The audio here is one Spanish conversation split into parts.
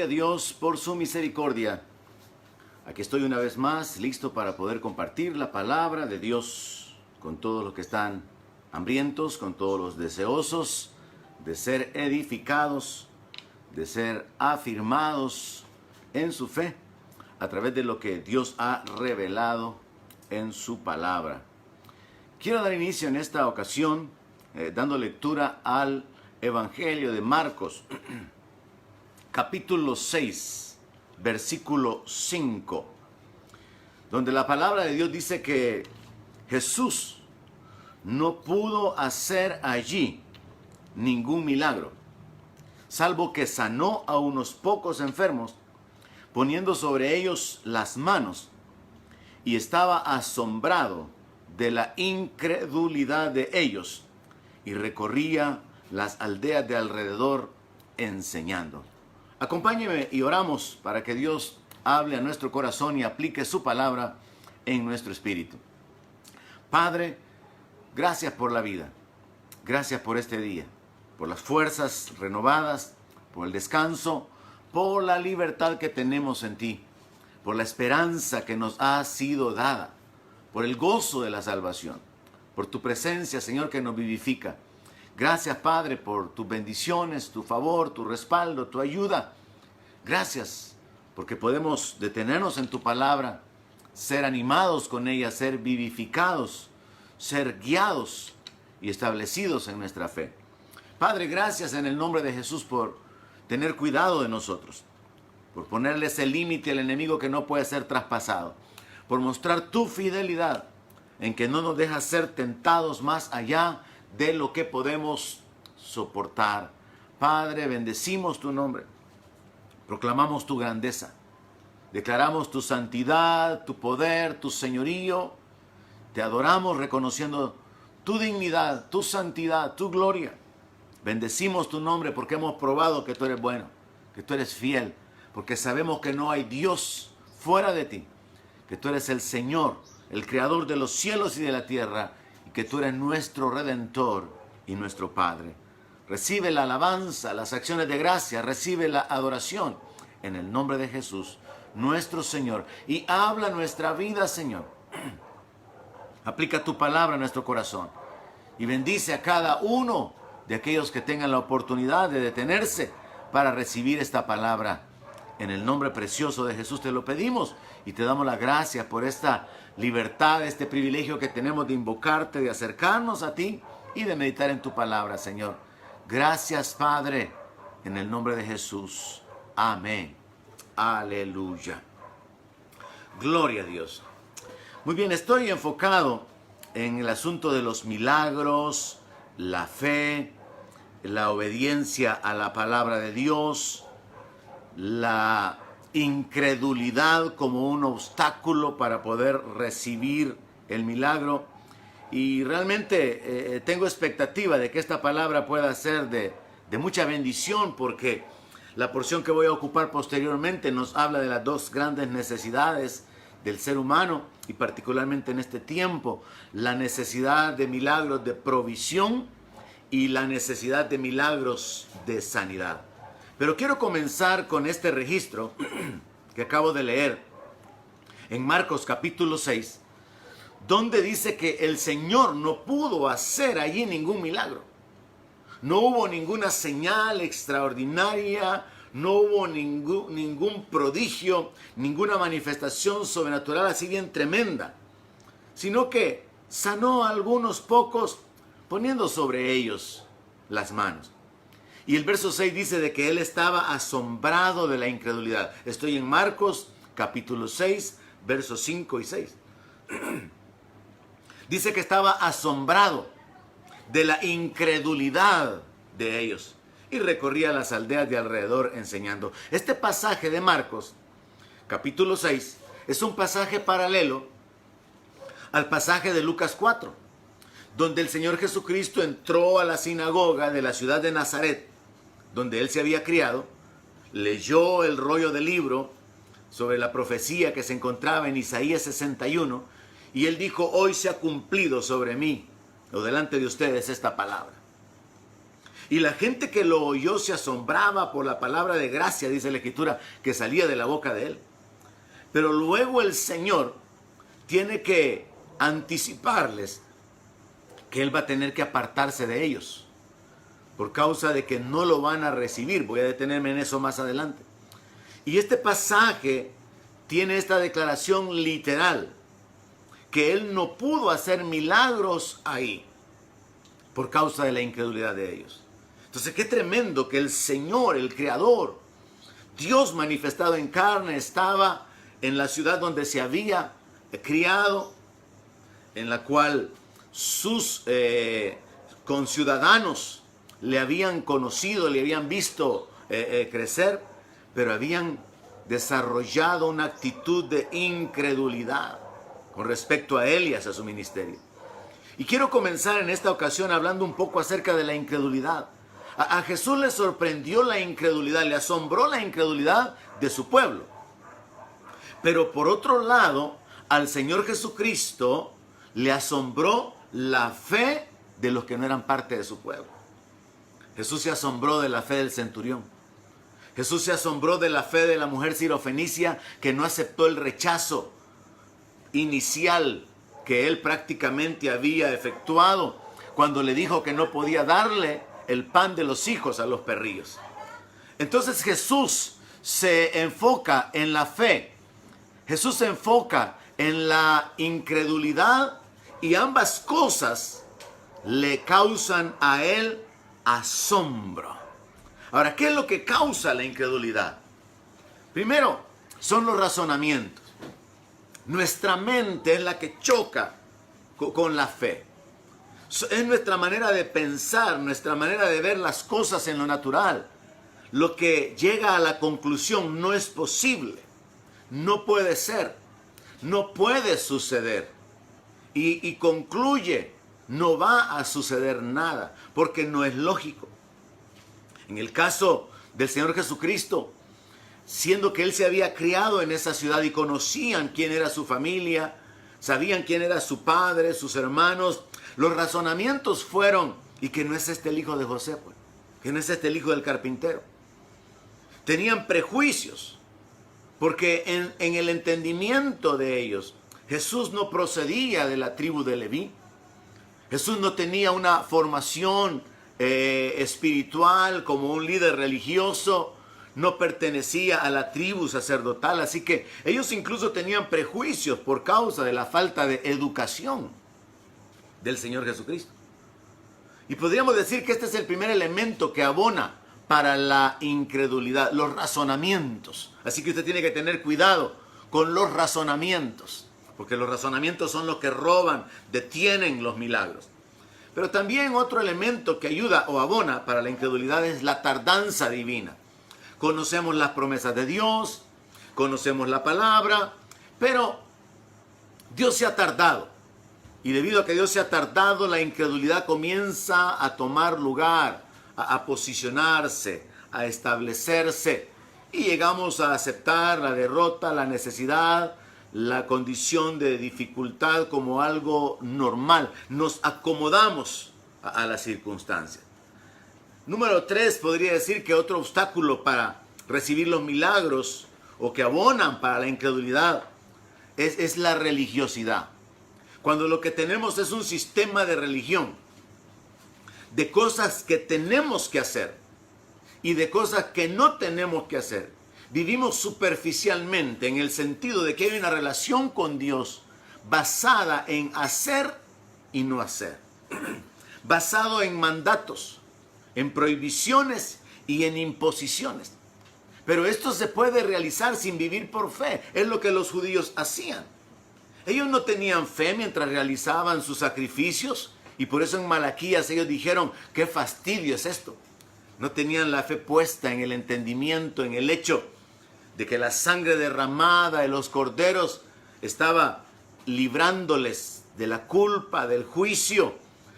Gloria a Dios por su misericordia. Aquí estoy una vez más, listo para poder compartir la palabra de Dios con todos los que están hambrientos, con todos los deseosos de ser edificados, de ser afirmados en su fe a través de lo que Dios ha revelado en su palabra. Quiero dar inicio en esta ocasión dando lectura al Evangelio de Marcos, capítulo 6, versículo 5, donde la palabra de Dios dice que Jesús no pudo hacer allí ningún milagro, salvo que sanó a unos pocos enfermos, poniendo sobre ellos las manos, y estaba asombrado de la incredulidad de ellos, y recorría las aldeas de alrededor enseñando. Acompáñeme y oramos para que Dios hable a nuestro corazón y aplique su palabra en nuestro espíritu. Padre, gracias por la vida, gracias por este día, por las fuerzas renovadas, por el descanso, por la libertad que tenemos en ti, por la esperanza que nos ha sido dada, por el gozo de la salvación, por tu presencia, Señor, que nos vivifica. Gracias, Padre, por tus bendiciones, tu favor, tu respaldo, tu ayuda. Gracias, porque podemos detenernos en tu palabra, ser animados con ella, ser vivificados, ser guiados y establecidos en nuestra fe. Padre, gracias en el nombre de Jesús por tener cuidado de nosotros, por ponerle ese límite al enemigo que no puede ser traspasado, por mostrar tu fidelidad en que no nos dejas ser tentados más allá de lo que podemos soportar. Padre, bendecimos tu nombre, proclamamos tu grandeza, declaramos tu santidad, tu poder, tu señorío. Te adoramos reconociendo tu dignidad, tu santidad, tu gloria. Bendecimos tu nombre porque hemos probado que tú eres bueno, que tú eres fiel, porque sabemos que no hay Dios fuera de ti, que tú eres el Señor, el creador de los cielos y de la tierra, y que tú eres nuestro Redentor y nuestro Padre. Recibe la alabanza, las acciones de gracia, recibe la adoración en el nombre de Jesús, nuestro Señor, y habla nuestra vida, Señor. Aplica tu palabra a nuestro corazón y bendice a cada uno de aquellos que tengan la oportunidad de detenerse para recibir esta palabra. En el nombre precioso de Jesús te lo pedimos y te damos las gracias por esta libertad, este privilegio que tenemos de invocarte, de acercarnos a ti y de meditar en tu palabra, Señor. Gracias, Padre, en el nombre de Jesús. Amén. Aleluya. Gloria a Dios. Muy bien, estoy enfocado en el asunto de los milagros, la fe, la obediencia a la palabra de Dios, la incredulidad como un obstáculo para poder recibir el milagro. Y realmente tengo expectativa de que esta palabra pueda ser de mucha bendición, porque la porción que voy a ocupar posteriormente nos habla de las dos grandes necesidades del ser humano, y particularmente en este tiempo, la necesidad de milagros de provisión y la necesidad de milagros de sanidad. Pero quiero comenzar con este registro que acabo de leer en Marcos capítulo 6, donde dice que el Señor no pudo hacer allí ningún milagro. No hubo ninguna señal extraordinaria, no hubo ningún prodigio, ninguna manifestación sobrenatural así bien tremenda, sino que sanó a algunos pocos poniendo sobre ellos las manos. Y el verso 6 dice de que él estaba asombrado de la incredulidad. Estoy en Marcos capítulo 6, versos 5 y 6. Dice que estaba asombrado de la incredulidad de ellos y recorría las aldeas de alrededor enseñando. Este pasaje de Marcos capítulo 6 es un pasaje paralelo al pasaje de Lucas 4, donde el Señor Jesucristo entró a la sinagoga de la ciudad de Nazaret, donde él se había criado, leyó el rollo del libro sobre la profecía que se encontraba en Isaías 61, y él dijo: hoy se ha cumplido sobre mí, o delante de ustedes, esta palabra. Y la gente que lo oyó se asombraba por la palabra de gracia, dice la Escritura, que salía de la boca de él. Pero luego el Señor tiene que anticiparles que él va a tener que apartarse de ellos por causa de que no lo van a recibir. Voy a detenerme en eso más adelante. Y este pasaje tiene esta declaración literal, que él no pudo hacer milagros ahí por causa de la incredulidad de ellos. Entonces, qué tremendo que el Señor, el Creador, Dios manifestado en carne, estaba en la ciudad donde se había criado, en la cual sus conciudadanos le habían conocido, le habían visto crecer, pero habían desarrollado una actitud de incredulidad con respecto a él y hacia su ministerio. Y quiero comenzar en esta ocasión hablando un poco acerca de la incredulidad. A Jesús le sorprendió la incredulidad, le asombró la incredulidad de su pueblo. Pero por otro lado, al Señor Jesucristo le asombró la fe de los que no eran parte de su pueblo. Jesús se asombró de la fe del centurión. Jesús se asombró de la fe de la mujer sirofenicia que no aceptó el rechazo inicial que él prácticamente había efectuado cuando le dijo que no podía darle el pan de los hijos a los perrillos. Entonces Jesús se enfoca en la fe. Jesús se enfoca en la incredulidad y ambas cosas le causan a él asombro. Ahora, ¿qué es lo que causa la incredulidad? Primero, son los razonamientos. Nuestra mente es la que choca con la fe. Es nuestra manera de pensar, nuestra manera de ver las cosas en lo natural. Lo que llega a la conclusión: no es posible, no puede ser, no puede suceder. Y concluye: no va a suceder nada, porque no es lógico. En el caso del Señor Jesucristo, siendo que él se había criado en esa ciudad y conocían quién era su familia, sabían quién era su padre, sus hermanos, los razonamientos fueron: ¿y que no es este el hijo de José? Pues? ¿Que no es este el hijo del carpintero? Tenían prejuicios, porque en el entendimiento de ellos, Jesús no procedía de la tribu de Leví. Jesús no tenía una formación espiritual como un líder religioso, no pertenecía a la tribu sacerdotal, así que ellos incluso tenían prejuicios por causa de la falta de educación del Señor Jesucristo. Y podríamos decir que este es el primer elemento que abona para la incredulidad, los razonamientos. Así que usted tiene que tener cuidado con los razonamientos, porque los razonamientos son los que roban, detienen los milagros. Pero también otro elemento que ayuda o abona para la incredulidad es la tardanza divina. Conocemos las promesas de Dios, conocemos la palabra, pero Dios se ha tardado. Y debido a que Dios se ha tardado, la incredulidad comienza a tomar lugar, a posicionarse, a establecerse. Y llegamos a aceptar la derrota, la necesidad, la condición de dificultad como algo normal. Nos acomodamos a las circunstancias. Número 3, podría decir que otro obstáculo para recibir los milagros o que abonan para la incredulidad es la religiosidad. Cuando lo que tenemos es un sistema de religión, de cosas que tenemos que hacer y de cosas que no tenemos que hacer. Vivimos superficialmente en el sentido de que hay una relación con Dios basada en hacer y no hacer. Basado en mandatos, en prohibiciones y en imposiciones. Pero esto se puede realizar sin vivir por fe. Es lo que los judíos hacían. Ellos no tenían fe mientras realizaban sus sacrificios. Y por eso en Malaquías ellos dijeron: qué fastidio es esto. No tenían la fe puesta en el entendimiento, en el hecho de que la sangre derramada de los corderos estaba librándoles de la culpa, del juicio.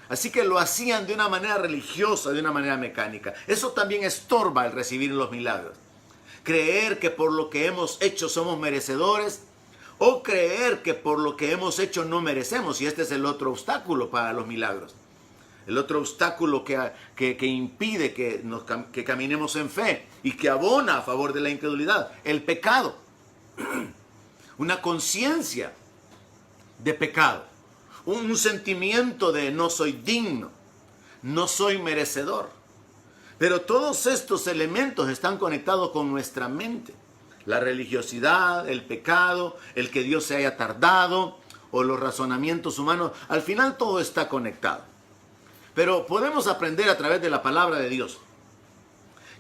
Así que lo hacían de una manera religiosa, de una manera mecánica. Eso también estorba el recibir los milagros. Creer que por lo que hemos hecho somos merecedores, o creer que por lo que hemos hecho no merecemos. Y este es el otro obstáculo para los milagros. el otro obstáculo que impide que caminemos en fe y que abona a favor de la incredulidad, el pecado. Una conciencia de pecado, un sentimiento de no soy digno, no soy merecedor. Pero todos estos elementos están conectados con nuestra mente. La religiosidad, el pecado, el que Dios se haya tardado o los razonamientos humanos, al final todo está conectado. Pero podemos aprender a través de la palabra de Dios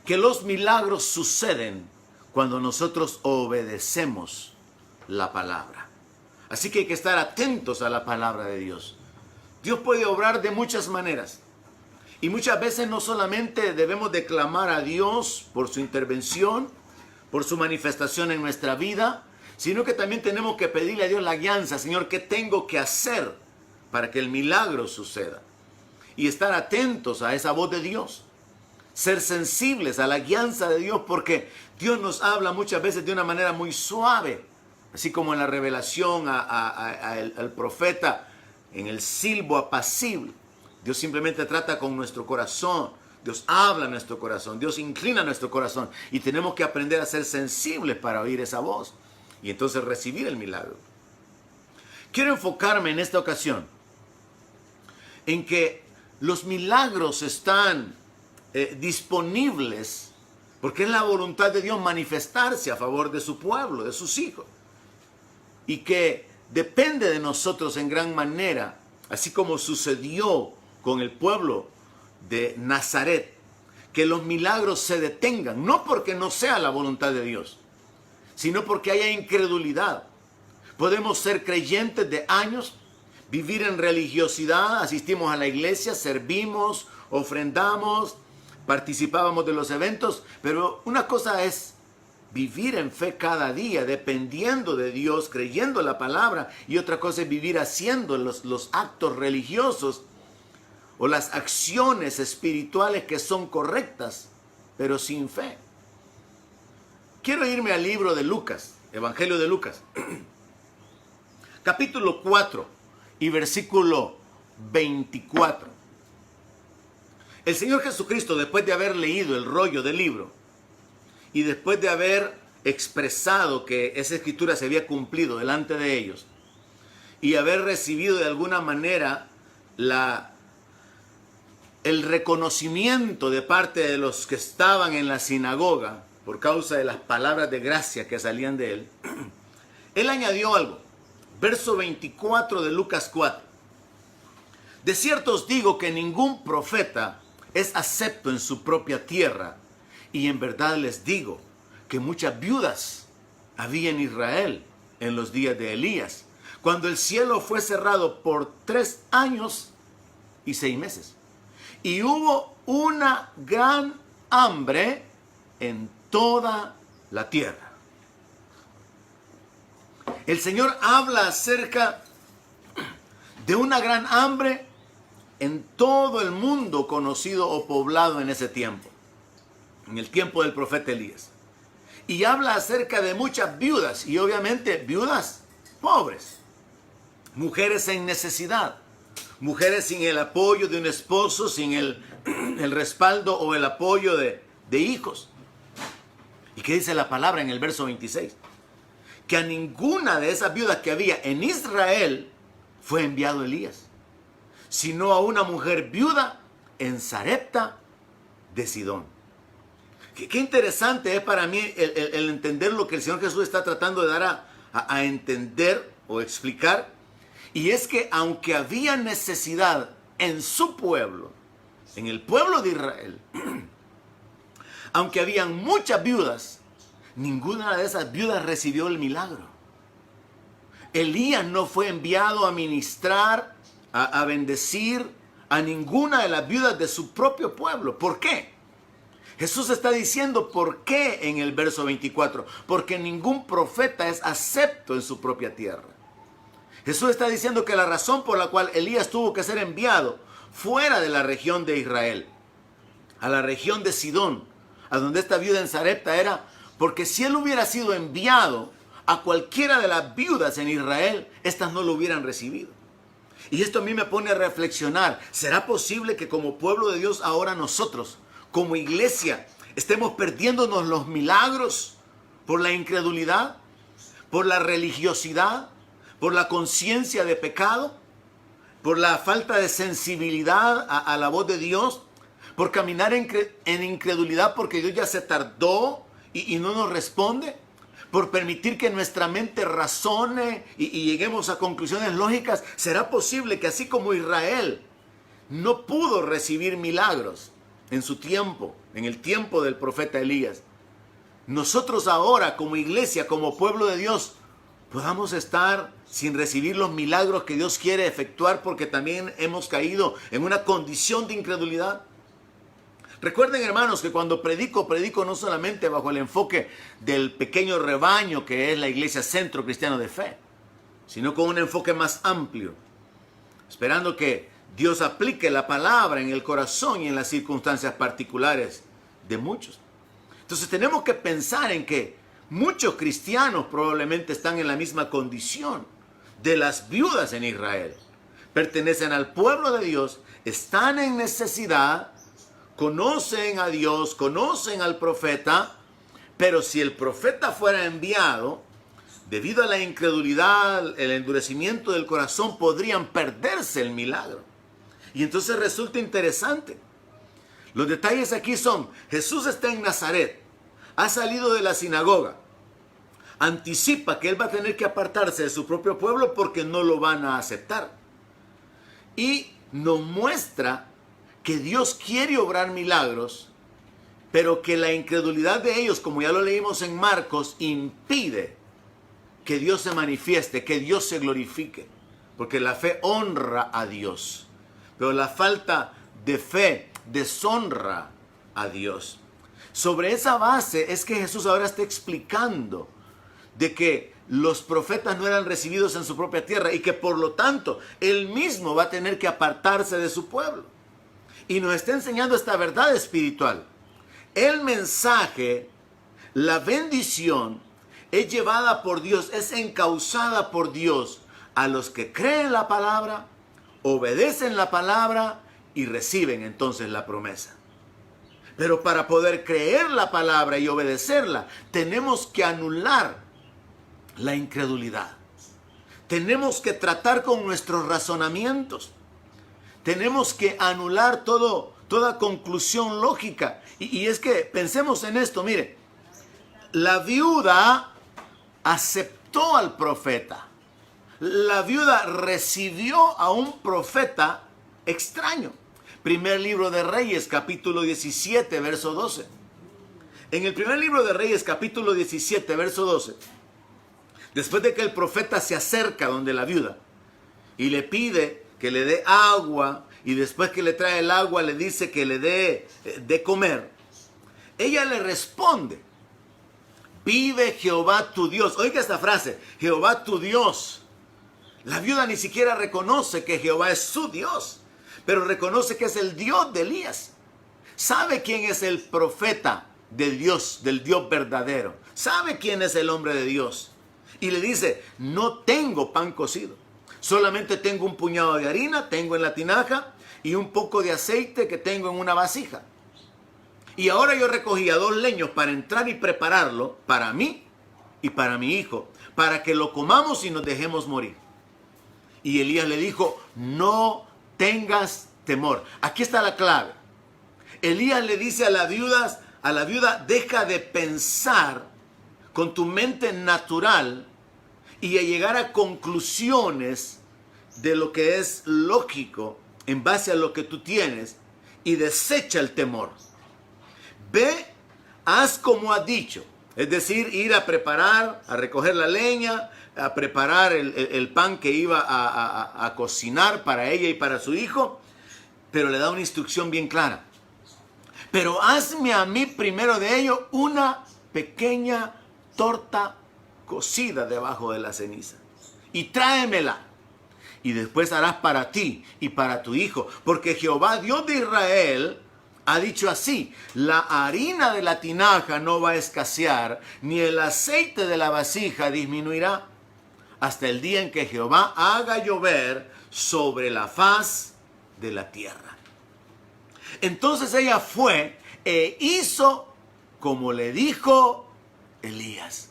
que los milagros suceden cuando nosotros obedecemos la palabra. Así que hay que estar atentos a la palabra de Dios. Dios puede obrar de muchas maneras. Y muchas veces no solamente debemos de clamar a Dios por su intervención, por su manifestación en nuestra vida, sino que también tenemos que pedirle a Dios la guianza. Señor, ¿qué tengo que hacer para que el milagro suceda? Y estar atentos a esa voz de Dios. Ser sensibles a la guianza de Dios, porque Dios nos habla muchas veces de una manera muy suave. Así como en la revelación al profeta, en el silbo apacible. Dios simplemente trata con nuestro corazón. Dios habla a nuestro corazón. Dios inclina nuestro corazón. Y tenemos que aprender a ser sensibles para oír esa voz. Y entonces recibir el milagro. Quiero enfocarme en esta ocasión en que los milagros están disponibles porque es la voluntad de Dios manifestarse a favor de su pueblo, de sus hijos. Y que depende de nosotros en gran manera, así como sucedió con el pueblo de Nazaret, que los milagros se detengan, no porque no sea la voluntad de Dios, sino porque haya incredulidad. Podemos ser creyentes de años, vivir en religiosidad, asistimos a la iglesia, servimos, ofrendamos, participábamos de los eventos, pero una cosa es vivir en fe cada día, dependiendo de Dios, creyendo la palabra, y otra cosa es vivir haciendo los actos religiosos o las acciones espirituales que son correctas, pero sin fe. Quiero irme al libro de Lucas, Evangelio de Lucas, capítulo 4 y versículo 24. El Señor Jesucristo, después de haber leído el rollo del libro y después de haber expresado que esa escritura se había cumplido delante de ellos y haber recibido de alguna manera el reconocimiento de parte de los que estaban en la sinagoga por causa de las palabras de gracia que salían de él, él añadió algo. Verso 24 de Lucas 4. De cierto os digo que ningún profeta es acepto en su propia tierra, y en verdad les digo que muchas viudas había en Israel en los días de Elías, cuando el cielo fue cerrado por 3 años y 6 meses. Y hubo una gran hambre en toda la tierra. El Señor habla acerca de una gran hambre en todo el mundo conocido o poblado en ese tiempo, en el tiempo del profeta Elías. Y habla acerca de muchas viudas, y obviamente viudas pobres, mujeres en necesidad, mujeres sin el apoyo de un esposo, sin el respaldo o el apoyo de hijos. ¿Y qué dice la palabra en el verso 26? Que a ninguna de esas viudas que había en Israel fue enviado Elías, sino a una mujer viuda en Sarepta de Sidón. Qué interesante es para mí el entender lo que el Señor Jesús está tratando de dar a entender o explicar. Y es que aunque había necesidad en su pueblo, en el pueblo de Israel, aunque habían muchas viudas, ninguna de esas viudas recibió el milagro. Elías no fue enviado a ministrar, a bendecir a ninguna de las viudas de su propio pueblo. ¿Por qué? Jesús está diciendo por qué en el verso 24. Porque ningún profeta es acepto en su propia tierra. Jesús está diciendo que la razón por la cual Elías tuvo que ser enviado fuera de la región de Israel, a la región de Sidón, a donde esta viuda en Sarepta era, porque si él hubiera sido enviado a cualquiera de las viudas en Israel, estas no lo hubieran recibido. Y esto a mí me pone a reflexionar. ¿Será posible que como pueblo de Dios ahora nosotros, como iglesia, estemos perdiéndonos los milagros por la incredulidad, por la religiosidad, por la conciencia de pecado, por la falta de sensibilidad a la voz de Dios, por caminar en incredulidad porque Dios ya se tardó y no nos responde? Por permitir que nuestra mente razone y lleguemos a conclusiones lógicas. ¿Será posible que así como Israel no pudo recibir milagros en su tiempo, en el tiempo del profeta Elías, nosotros ahora como iglesia, como pueblo de Dios, podamos estar sin recibir los milagros que Dios quiere efectuar porque también hemos caído en una condición de incredulidad? Recuerden, hermanos, que cuando predico no solamente bajo el enfoque del pequeño rebaño que es la iglesia Centro Cristiano de Fe, sino con un enfoque más amplio, esperando que Dios aplique la palabra en el corazón y en las circunstancias particulares de muchos. Entonces tenemos que pensar en que muchos cristianos probablemente están en la misma condición de las viudas en Israel. Pertenecen al pueblo de Dios, están en necesidad, conocen a Dios, conocen al profeta, pero si el profeta fuera enviado, debido a la incredulidad, el endurecimiento del corazón, podrían perderse el milagro. Y entonces resulta interesante. Los detalles aquí son: Jesús está en Nazaret, ha salido de la sinagoga, anticipa que él va a tener que apartarse de su propio pueblo porque no lo van a aceptar. Y nos muestra que Dios quiere obrar milagros, pero que la incredulidad de ellos, como ya lo leímos en Marcos, impide que Dios se manifieste, que Dios se glorifique. Porque la fe honra a Dios, pero la falta de fe deshonra a Dios. Sobre esa base es que Jesús ahora está explicando de que los profetas no eran recibidos en su propia tierra y que por lo tanto él mismo va a tener que apartarse de su pueblo. Y nos está enseñando esta verdad espiritual. El mensaje, la bendición, es llevada por Dios, es encauzada por Dios a los que creen la palabra, obedecen la palabra y reciben entonces la promesa. Pero para poder creer la palabra y obedecerla, tenemos que anular la incredulidad. Tenemos que tratar con nuestros razonamientos. Tenemos que anular toda conclusión lógica. Y es que pensemos en esto, mire. La viuda aceptó al profeta. La viuda recibió a un profeta extraño. Primer libro de Reyes, capítulo 17, verso 12. En el primer libro de Reyes, capítulo 17, verso 12, después de que el profeta se acerca donde la viuda y le pide que le dé agua, y después que le trae el agua le dice que le dé de comer, ella le responde: vive Jehová tu Dios. Oiga esta frase: Jehová tu Dios. La viuda ni siquiera reconoce que Jehová es su Dios, pero reconoce que es el Dios de Elías. Sabe quién es el profeta del Dios verdadero. Sabe quién es el hombre de Dios. Y le dice: no tengo pan cocido. Solamente tengo un puñado de harina, tengo en la tinaja, y un poco de aceite que tengo en una vasija. Y ahora yo recogía 2 leños para entrar y prepararlo para mí y para mi hijo, para que lo comamos y nos dejemos morir. Y Elías le dijo: no tengas temor. Aquí está la clave. Elías le dice a la viuda: deja de pensar con tu mente natural y a llegar a conclusiones de lo que es lógico en base a lo que tú tienes, y desecha el temor. Ve, haz como ha dicho, es decir, ir a preparar, a recoger la leña, a preparar el pan que iba a cocinar para ella y para su hijo, pero le da una instrucción bien clara. Pero hazme a mí primero de ello una pequeña torta cocida debajo de la ceniza y tráemela, y después harás para ti y para tu hijo, porque Jehová Dios de Israel ha dicho así: la harina de la tinaja no va a escasear, ni el aceite de la vasija disminuirá, hasta el día en que Jehová haga llover sobre la faz de la tierra. Entonces ella fue e hizo como le dijo Elías.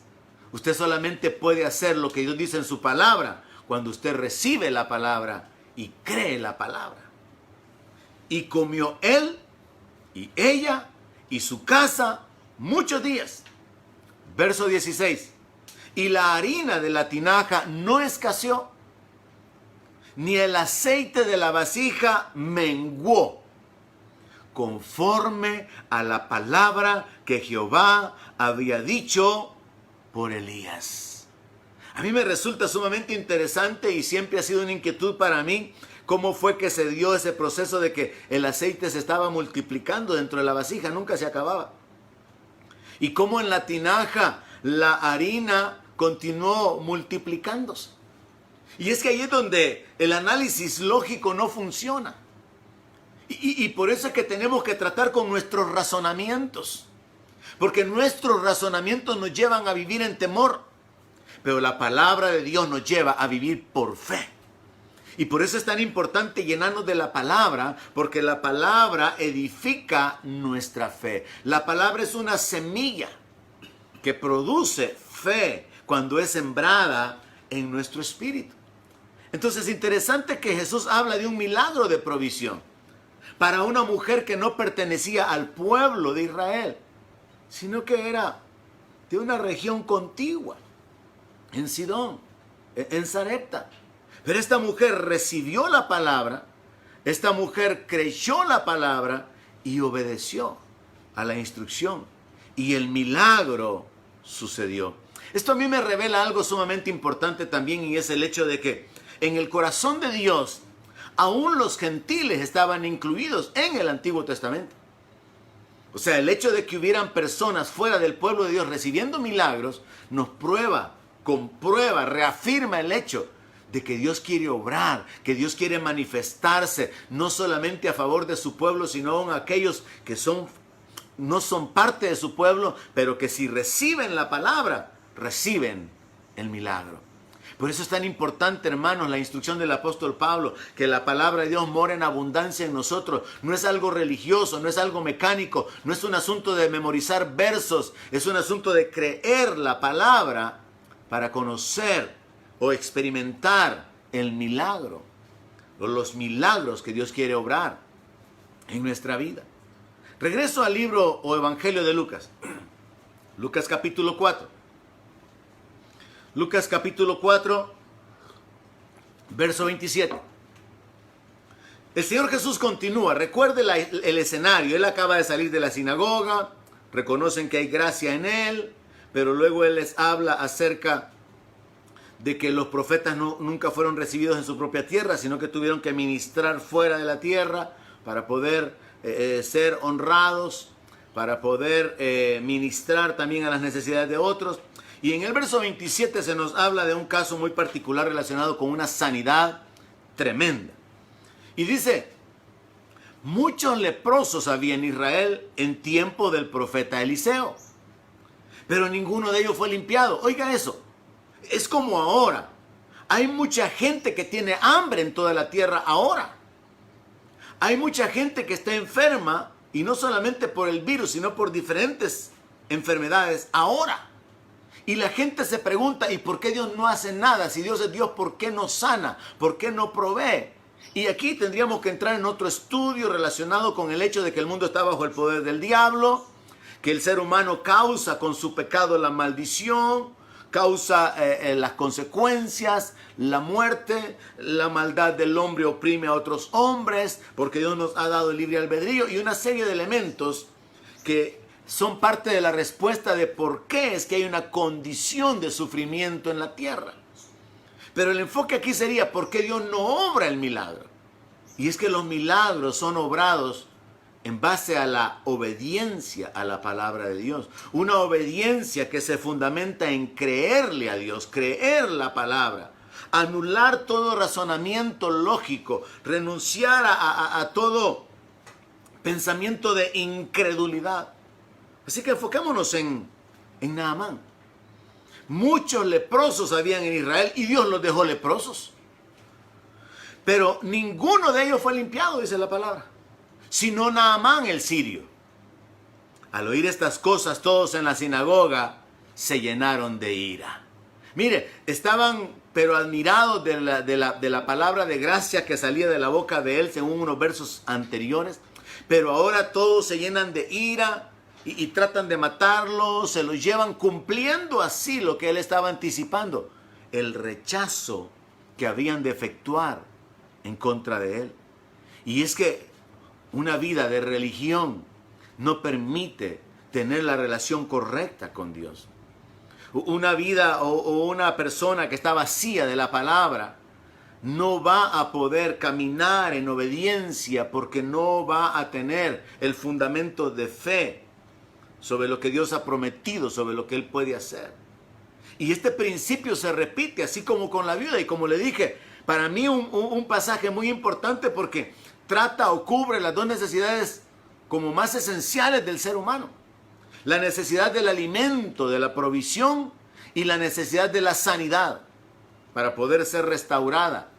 Usted solamente puede hacer lo que Dios dice en su palabra cuando usted recibe la palabra y cree la palabra. Y comió él y ella y su casa muchos días. Verso 16. Y la harina de la tinaja no escaseó, ni el aceite de la vasija menguó, conforme a la palabra que Jehová había dicho por Elías. A mí me resulta sumamente interesante y siempre ha sido una inquietud para mí cómo fue que se dio ese proceso de que el aceite se estaba multiplicando dentro de la vasija, nunca se acababa. Y cómo en la tinaja la harina continuó multiplicándose. Y es que ahí es donde el análisis lógico no funciona. Y por eso es que tenemos que tratar con nuestros razonamientos. Porque nuestros razonamientos nos llevan a vivir en temor. Pero la palabra de Dios nos lleva a vivir por fe. Y por eso es tan importante llenarnos de la palabra, porque la palabra edifica nuestra fe. La palabra es una semilla que produce fe cuando es sembrada en nuestro espíritu. Entonces es interesante que Jesús habla de un milagro de provisión para una mujer que no pertenecía al pueblo de Israel, sino que era de una región contigua, en Sidón, en Sarepta. Pero esta mujer recibió la palabra, esta mujer creyó la palabra y obedeció a la instrucción. Y el milagro sucedió. Esto a mí me revela algo sumamente importante también, y es el hecho de que en el corazón de Dios, aún los gentiles estaban incluidos en el Antiguo Testamento. O sea, el hecho de que hubieran personas fuera del pueblo de Dios recibiendo milagros, nos comprueba, reafirma el hecho de que Dios quiere obrar, que Dios quiere manifestarse, no solamente a favor de su pueblo, sino aún aquellos que no son parte de su pueblo, pero que si reciben la palabra, reciben el milagro. Por eso es tan importante, hermanos, la instrucción del apóstol Pablo, que la palabra de Dios mora en abundancia en nosotros. No es algo religioso, no es algo mecánico, no es un asunto de memorizar versos, es un asunto de creer la palabra para conocer o experimentar el milagro, o los milagros que Dios quiere obrar en nuestra vida. Regreso al libro o Evangelio de Lucas. Lucas capítulo 4. Lucas capítulo 4, verso 27. El Señor Jesús continúa. Recuerde el escenario. Él acaba de salir de la sinagoga. Reconocen que hay gracia en Él. Pero luego Él les habla acerca de que los profetas nunca fueron recibidos en su propia tierra, sino que tuvieron que ministrar fuera de la tierra para poder ser honrados, para poder ministrar también a las necesidades de otros. Y en el verso 27 se nos habla de un caso muy particular relacionado con una sanidad tremenda. Y dice, muchos leprosos había en Israel en tiempo del profeta Eliseo, pero ninguno de ellos fue limpiado. Oiga eso, es como ahora. Hay mucha gente que tiene hambre en toda la tierra ahora. Hay mucha gente que está enferma, y no solamente por el virus, sino por diferentes enfermedades ahora. Y la gente se pregunta, ¿y por qué Dios no hace nada? Si Dios es Dios, ¿por qué no sana? ¿Por qué no provee? Y aquí tendríamos que entrar en otro estudio relacionado con el hecho de que el mundo está bajo el poder del diablo, que el ser humano causa con su pecado la maldición, causa las consecuencias, la muerte, la maldad del hombre oprime a otros hombres, porque Dios nos ha dado el libre albedrío y una serie de elementos que son parte de la respuesta de por qué es que hay una condición de sufrimiento en la tierra. Pero el enfoque aquí sería por qué Dios no obra el milagro. Y es que los milagros son obrados en base a la obediencia a la palabra de Dios. Una obediencia que se fundamenta en creerle a Dios, creer la palabra, anular todo razonamiento lógico, renunciar a todo pensamiento de incredulidad. Así que enfoquémonos en Naamán. Muchos leprosos habían en Israel y Dios los dejó leprosos. Pero ninguno de ellos fue limpiado, dice la palabra, sino Naamán el sirio. Al oír estas cosas, todos en la sinagoga se llenaron de ira. Mire, estaban pero admirados de la palabra de gracia que salía de la boca de él, según unos versos anteriores. Pero ahora todos se llenan de ira y tratan de matarlo, se lo llevan cumpliendo así lo que él estaba anticipando, el rechazo que habían de efectuar en contra de él. Y es que una vida de religión no permite tener la relación correcta con Dios. Una vida o una persona que está vacía de la palabra no va a poder caminar en obediencia porque no va a tener el fundamento de fe sobre lo que Dios ha prometido, sobre lo que Él puede hacer. Y este principio se repite así como con la viuda. Y como le dije, para mí un pasaje muy importante porque trata o cubre las dos necesidades como más esenciales del ser humano. La necesidad del alimento, de la provisión y la necesidad de la sanidad para poder ser restaurada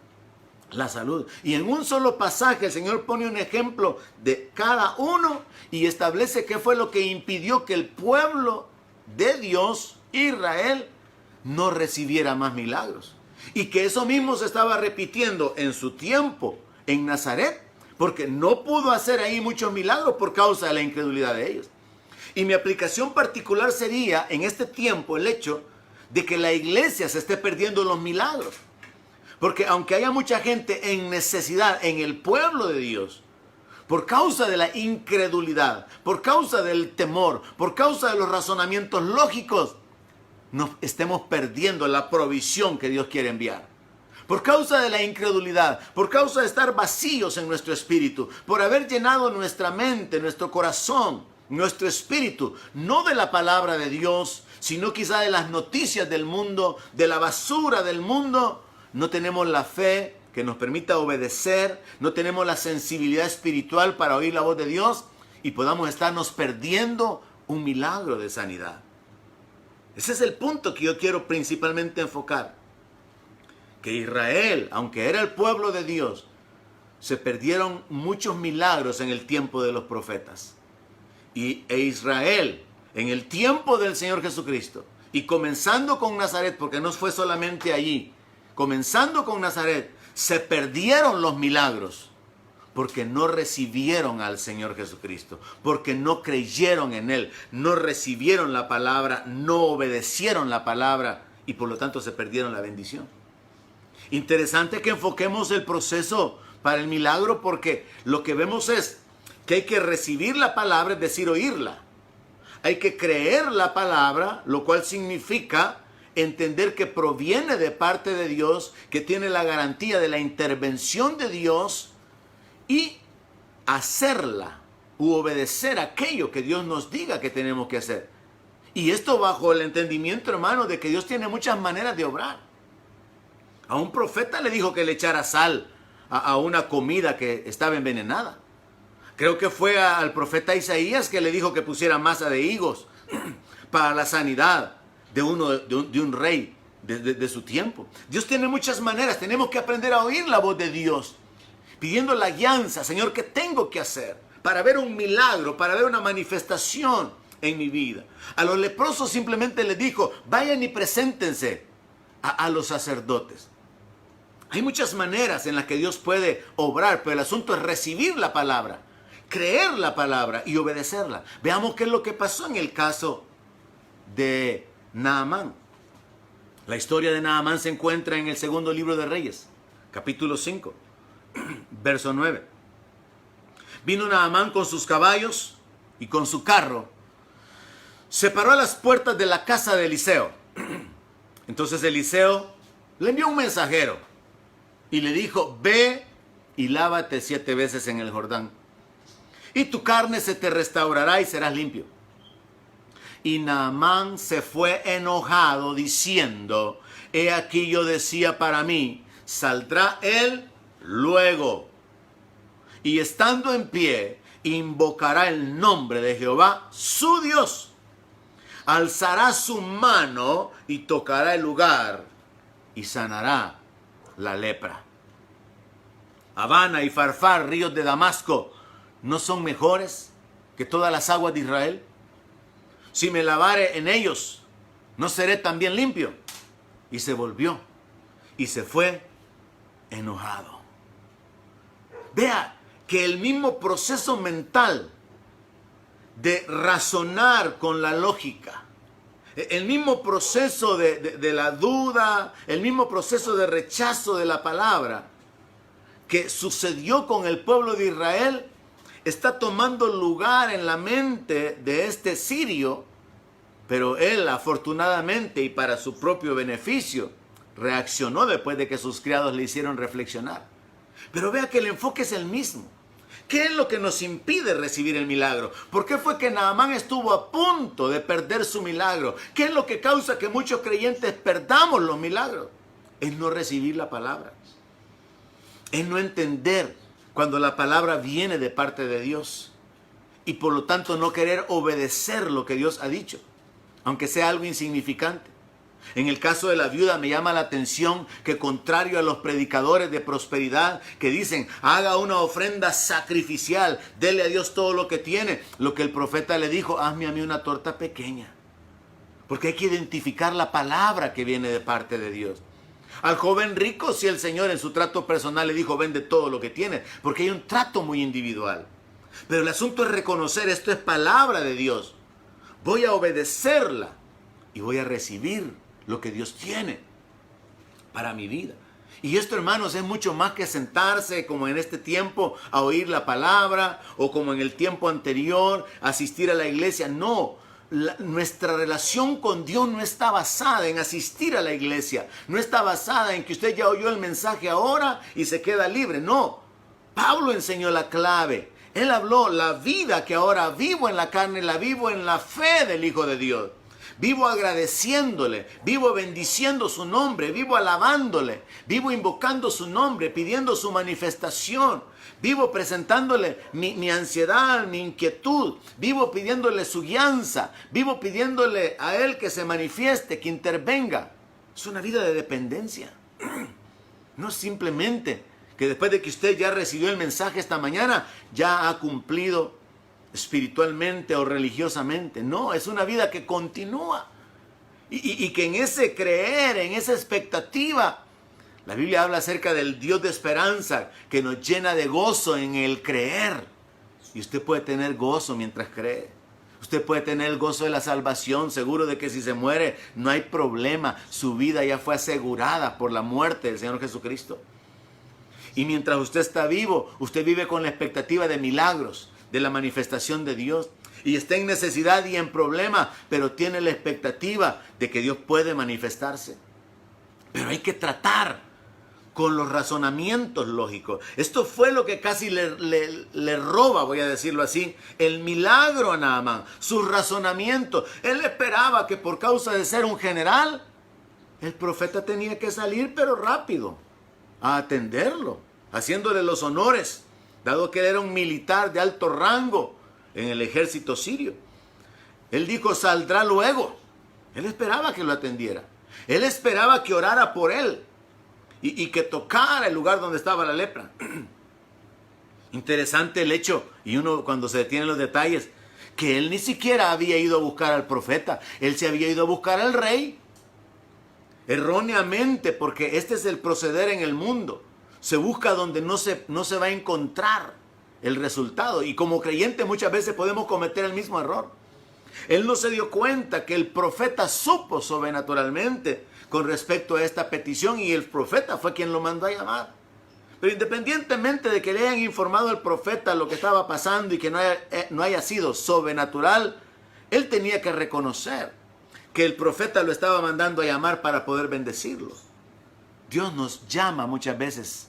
la salud. Y en un solo pasaje el Señor pone un ejemplo de cada uno y establece qué fue lo que impidió que el pueblo de Dios, Israel, no recibiera más milagros. Y que eso mismo se estaba repitiendo en su tiempo en Nazaret, porque no pudo hacer ahí muchos milagros por causa de la incredulidad de ellos. Y mi aplicación particular sería en este tiempo el hecho de que la iglesia se esté perdiendo los milagros. Porque aunque haya mucha gente en necesidad en el pueblo de Dios, por causa de la incredulidad, por causa del temor, por causa de los razonamientos lógicos, nos estemos perdiendo la provisión que Dios quiere enviar. Por causa de la incredulidad, por causa de estar vacíos en nuestro espíritu, por haber llenado nuestra mente, nuestro corazón, nuestro espíritu, no de la palabra de Dios, sino quizá de las noticias del mundo, de la basura del mundo, no tenemos la fe que nos permita obedecer, no tenemos la sensibilidad espiritual para oír la voz de Dios y podamos estarnos perdiendo un milagro de sanidad. Ese es el punto que yo quiero principalmente enfocar. Que Israel, aunque era el pueblo de Dios, se perdieron muchos milagros en el tiempo de los profetas. E Israel, en el tiempo del Señor Jesucristo, y comenzando con Nazaret, porque no fue solamente allí, comenzando con Nazaret, se perdieron los milagros, porque no recibieron al Señor Jesucristo, porque no creyeron en Él, no recibieron la palabra, no obedecieron la palabra, y por lo tanto se perdieron la bendición. Interesante que enfoquemos el proceso para el milagro, porque lo que vemos es que hay que recibir la palabra, es decir, oírla. Hay que creer la palabra, lo cual significa entender que proviene de parte de Dios, que tiene la garantía de la intervención de Dios, y hacerla u obedecer aquello que Dios nos diga que tenemos que hacer. Y esto bajo el entendimiento, hermano, de que Dios tiene muchas maneras de obrar. A un profeta le dijo que le echara sal a una comida que estaba envenenada. Creo que fue al profeta Isaías que le dijo que pusiera masa de higos para la sanidad de un rey de su tiempo. Dios tiene muchas maneras. Tenemos que aprender a oír la voz de Dios, pidiendo la guianza. Señor, ¿qué tengo que hacer para ver un milagro, para ver una manifestación en mi vida? A los leprosos simplemente les dijo, vayan y preséntense a los sacerdotes. Hay muchas maneras en las que Dios puede obrar, pero el asunto es recibir la palabra, creer la palabra y obedecerla. Veamos qué es lo que pasó en el caso de Naamán. La historia de Naamán se encuentra en el segundo libro de Reyes, capítulo 5, verso 9. Vino Naamán con sus caballos y con su carro. Se paró a las puertas de la casa de Eliseo. Entonces Eliseo le envió un mensajero y le dijo, ve y lávate 7 veces en el Jordán, y tu carne se te restaurará y serás limpio. Y Naamán se fue enojado diciendo, he aquí yo decía para mí, saldrá él luego, y estando en pie, invocará el nombre de Jehová, su Dios. alzará su mano y tocará el lugar y sanará la lepra. Habana y Farfar, ríos de Damasco, ¿no son mejores que todas las aguas de Israel? Si me lavare en ellos, ¿no seré también limpio? Y se volvió y se fue enojado. Vea que el mismo proceso mental de razonar con la lógica, el mismo proceso de la duda, el mismo proceso de rechazo de la palabra que sucedió con el pueblo de Israel, está tomando lugar en la mente de este sirio, pero él afortunadamente y para su propio beneficio reaccionó después de que sus criados le hicieron reflexionar. Pero vea que el enfoque es el mismo. ¿Qué es lo que nos impide recibir el milagro? ¿Por qué fue que Naamán estuvo a punto de perder su milagro? ¿Qué es lo que causa que muchos creyentes perdamos los milagros? Es no recibir la palabra. Es no entender cuando la palabra viene de parte de Dios. Y por lo tanto no querer obedecer lo que Dios ha dicho, aunque sea algo insignificante. En el caso de la viuda me llama la atención que contrario a los predicadores de prosperidad que dicen haga una ofrenda sacrificial, dele a Dios todo lo que tiene, lo que el profeta le dijo, hazme a mí una torta pequeña. Porque hay que identificar la palabra que viene de parte de Dios. Al joven rico, si el Señor en su trato personal le dijo vende todo lo que tiene, porque hay un trato muy individual. Pero el asunto es reconocer, esto es palabra de Dios. Voy a obedecerla y voy a recibir lo que Dios tiene para mi vida. Y esto, hermanos, es mucho más que sentarse como en este tiempo a oír la palabra o como en el tiempo anterior asistir a la iglesia. No, nuestra relación con Dios no está basada en asistir a la iglesia. No está basada en que usted ya oyó el mensaje ahora y se queda libre. No, Pablo enseñó la clave. Él habló, la vida que ahora vivo en la carne, la vivo en la fe del Hijo de Dios. Vivo agradeciéndole, vivo bendiciendo su nombre, vivo alabándole, vivo invocando su nombre, pidiendo su manifestación. Vivo presentándole mi ansiedad, mi inquietud. Vivo pidiéndole su guianza. Vivo pidiéndole a Él que se manifieste, que intervenga. Es una vida de dependencia. No simplemente que después de que usted ya recibió el mensaje esta mañana, ya ha cumplido espiritualmente o religiosamente. No, es una vida que continúa. Y que en ese creer, en esa expectativa, la Biblia habla acerca del Dios de esperanza que nos llena de gozo en el creer. Y usted puede tener gozo mientras cree. Usted puede tener el gozo de la salvación, seguro de que si se muere no hay problema. Su vida ya fue asegurada por la muerte del Señor Jesucristo. Y mientras usted está vivo, usted vive con la expectativa de milagros, de la manifestación de Dios. Y está en necesidad y en problema, pero tiene la expectativa de que Dios puede manifestarse. Pero hay que tratar con los razonamientos lógicos. Esto fue lo que casi le roba, voy a decirlo así, el milagro a Naamán. Sus razonamientos. Él esperaba que por causa de ser un general, el profeta tenía que salir, pero rápido, a atenderlo, haciéndole los honores, dado que él era un militar de alto rango en el ejército sirio. Él dijo, saldrá luego. Él esperaba que lo atendiera. Él esperaba que orara por él y que tocara el lugar donde estaba la lepra. Interesante el hecho, y uno cuando se detiene en los detalles, que él ni siquiera había ido a buscar al profeta. Él se había ido a buscar al rey. Erróneamente, porque este es el proceder en el mundo. Se busca donde no se va a encontrar el resultado. Y como creyente muchas veces podemos cometer el mismo error. Él no se dio cuenta que el profeta supo sobrenaturalmente con respecto a esta petición y el profeta fue quien lo mandó a llamar. Pero independientemente de que le hayan informado al profeta lo que estaba pasando y que no haya sido sobrenatural, él tenía que reconocer que el profeta lo estaba mandando a llamar para poder bendecirlo. Dios nos llama muchas veces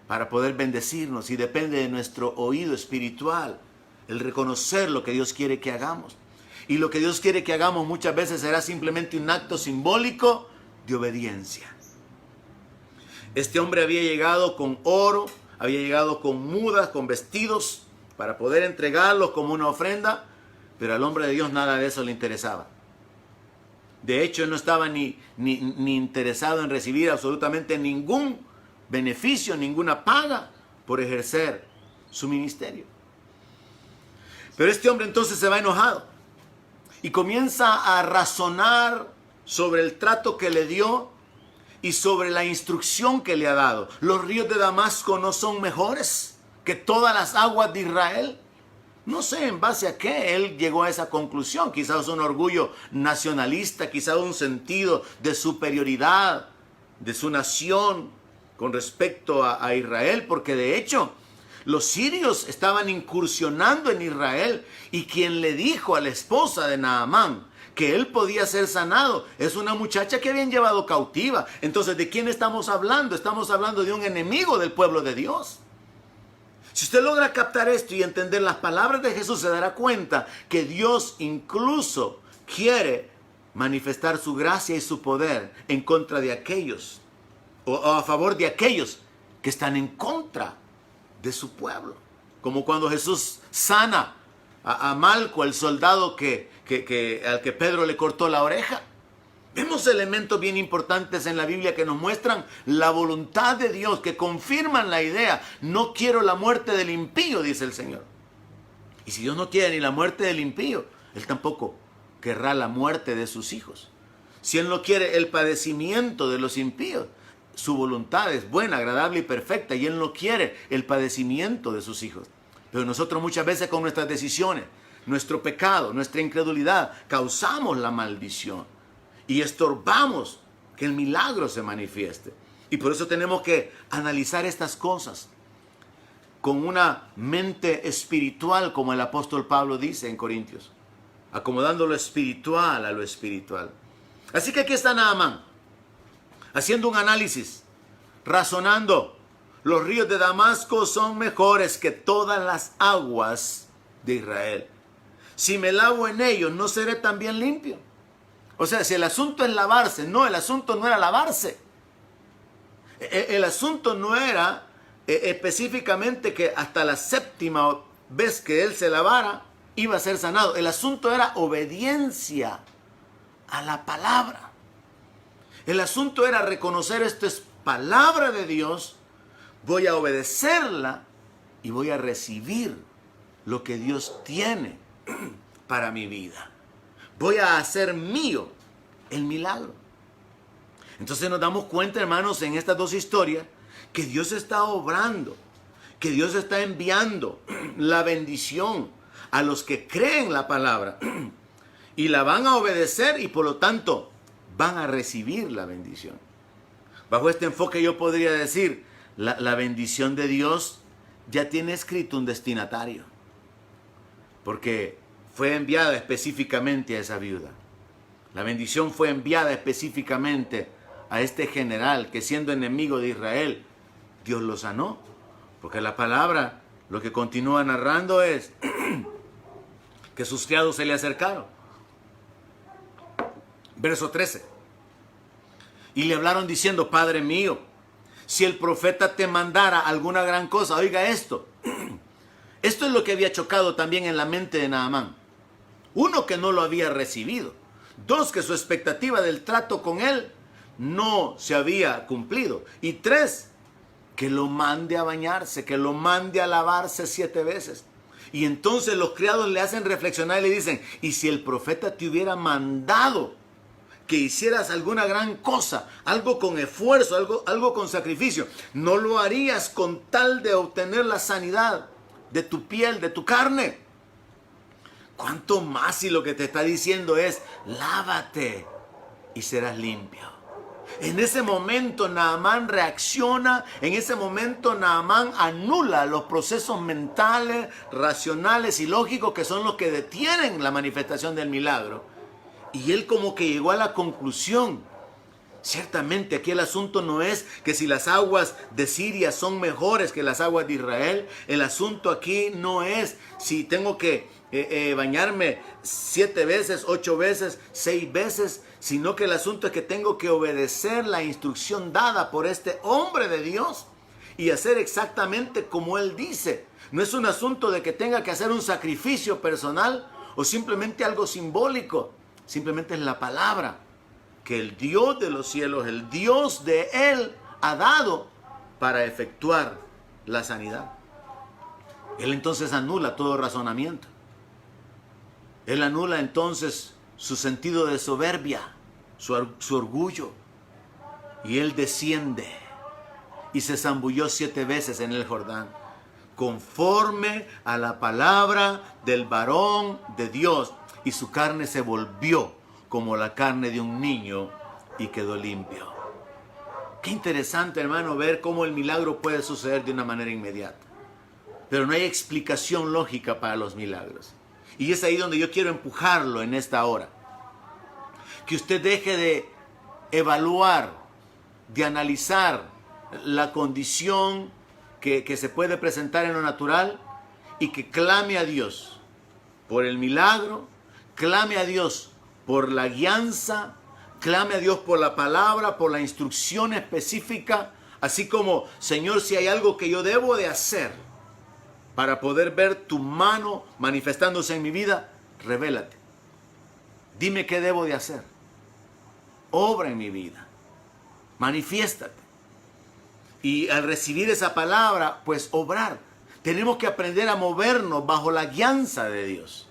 para poder bendecirnos y depende de nuestro oído espiritual, el reconocer lo que Dios quiere que hagamos. Y lo que Dios quiere que hagamos muchas veces será simplemente un acto simbólico de obediencia. Este hombre había llegado con oro, había llegado con mudas, con vestidos, para poder entregarlos como una ofrenda, pero al hombre de Dios nada de eso le interesaba. De hecho, él no estaba ni interesado en recibir absolutamente ningún beneficio, ninguna paga por ejercer su ministerio. Pero este hombre entonces se va enojado y comienza a razonar sobre el trato que le dio y sobre la instrucción que le ha dado. ¿Los ríos de Damasco no son mejores que todas las aguas de Israel? No sé en base a qué él llegó a esa conclusión. Quizás un orgullo nacionalista, quizás un sentido de superioridad de su nación con respecto a Israel, porque de hecho los sirios estaban incursionando en Israel y quien le dijo a la esposa de Naamán que él podía ser sanado es una muchacha que habían llevado cautiva. Entonces, ¿de quién estamos hablando? Estamos hablando de un enemigo del pueblo de Dios. Si usted logra captar esto y entender las palabras de Jesús, se dará cuenta que Dios incluso quiere manifestar su gracia y su poder en contra de aquellos, o a favor de aquellos que están en contra de su pueblo. Como cuando Jesús sana a Malco, el soldado al que Pedro le cortó la oreja. Vemos elementos bien importantes en la Biblia que nos muestran la voluntad de Dios, que confirman la idea. No quiero la muerte del impío, dice el Señor. Y si Dios no quiere ni la muerte del impío, Él tampoco querrá la muerte de sus hijos. Si Él no quiere el padecimiento de los impíos, su voluntad es buena, agradable y perfecta, y Él no quiere el padecimiento de sus hijos. Pero nosotros muchas veces con nuestras decisiones, nuestro pecado, nuestra incredulidad, causamos la maldición y estorbamos que el milagro se manifieste. Y por eso tenemos que analizar estas cosas con una mente espiritual, como el apóstol Pablo dice en Corintios, acomodando lo espiritual a lo espiritual. Así que aquí está Naamán, haciendo un análisis, razonando. Los ríos de Damasco son mejores que todas las aguas de Israel. Si me lavo en ellos, ¿no seré también limpio? O sea, si el asunto es lavarse, no, el asunto no era lavarse. El asunto no era específicamente que hasta la séptima vez que él se lavara, iba a ser sanado. El asunto era obediencia a la palabra. El asunto era reconocer: esto es palabra de Dios, voy a obedecerla y voy a recibir lo que Dios tiene para mi vida. Voy a hacer mío el milagro. Entonces nos damos cuenta, hermanos, en estas dos historias, que Dios está obrando, que Dios está enviando la bendición a los que creen la palabra y la van a obedecer y por lo tanto van a recibir la bendición. Bajo este enfoque yo podría decir, la bendición de Dios ya tiene escrito un destinatario, porque fue enviada específicamente a esa viuda. La bendición fue enviada específicamente a este general que, siendo enemigo de Israel, Dios lo sanó. Porque la palabra lo que continúa narrando es que sus criados se le acercaron. Verso 13. Y le hablaron diciendo: Padre mío, si el profeta te mandara alguna gran cosa, oiga esto. Esto es lo que había chocado también en la mente de Naamán. Uno, que no lo había recibido. Dos, que su expectativa del trato con él no se había cumplido. Y tres, que lo mande a bañarse, que lo mande a lavarse 7 veces. Y entonces los criados le hacen reflexionar y le dicen: y si el profeta te hubiera mandado que hicieras alguna gran cosa, algo con esfuerzo, algo con sacrificio, ¿no lo harías con tal de obtener la sanidad de tu piel, de tu carne? ¿Cuánto más si lo que te está diciendo es: lávate y serás limpio? En ese momento Naamán reacciona, en ese momento Naamán anula los procesos mentales, racionales y lógicos que son los que detienen la manifestación del milagro. Y él como que llegó a la conclusión: ciertamente aquí el asunto no es que si las aguas de Siria son mejores que las aguas de Israel. El asunto aquí no es si tengo que bañarme 7 veces, 8 veces, 6 veces, sino que el asunto es que tengo que obedecer la instrucción dada por este hombre de Dios y hacer exactamente como él dice. No es un asunto de que tenga que hacer un sacrificio personal o simplemente algo simbólico. Simplemente es la palabra que el Dios de los cielos, el Dios de Él, ha dado para efectuar la sanidad. Él entonces anula todo razonamiento. Él anula entonces su sentido de soberbia, su orgullo. Y Él desciende y se zambulló 7 veces en el Jordán, conforme a la palabra del varón de Dios. Y su carne se volvió como la carne de un niño y quedó limpio. Qué interesante, hermano, ver cómo el milagro puede suceder de una manera inmediata. Pero no hay explicación lógica para los milagros. Y es ahí donde yo quiero empujarlo en esta hora. Que usted deje de evaluar, de analizar la condición que se puede presentar en lo natural y que clame a Dios por el milagro, clame a Dios por la guianza, clame a Dios por la palabra, por la instrucción específica, así como, Señor, si hay algo que yo debo de hacer para poder ver tu mano manifestándose en mi vida, revélate. Dime qué debo de hacer. Obra en mi vida. Manifiéstate. Y al recibir esa palabra, pues obrar. Tenemos que aprender a movernos bajo la guianza de Dios.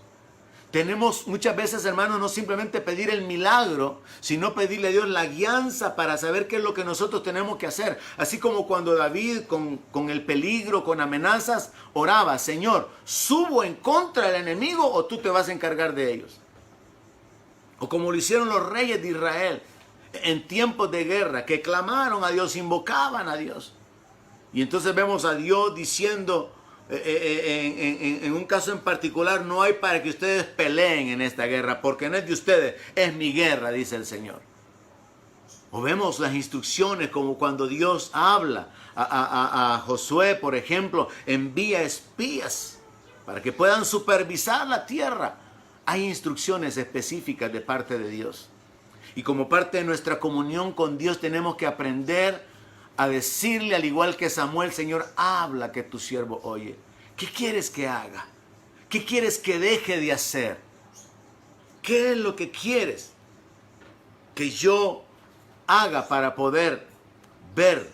Tenemos muchas veces, hermanos, no simplemente pedir el milagro, sino pedirle a Dios la guianza para saber qué es lo que nosotros tenemos que hacer. Así como cuando David, con el peligro, con amenazas, oraba, Señor, ¿subo en contra del enemigo o tú te vas a encargar de ellos? O como lo hicieron los reyes de Israel en tiempos de guerra, que clamaron a Dios, invocaban a Dios. Y entonces vemos a Dios diciendo, en un caso en particular, no hay para que ustedes peleen en esta guerra, porque no es de ustedes, es mi guerra, dice el Señor. O vemos las instrucciones como cuando Dios habla a Josué, por ejemplo, envía espías para que puedan supervisar la tierra. Hay instrucciones específicas de parte de Dios. Y como parte de nuestra comunión con Dios tenemos que aprender a decirle, al igual que Samuel, Señor, habla que tu siervo oye. ¿Qué quieres que haga? ¿Qué quieres que deje de hacer? ¿Qué es lo que quieres que yo haga para poder ver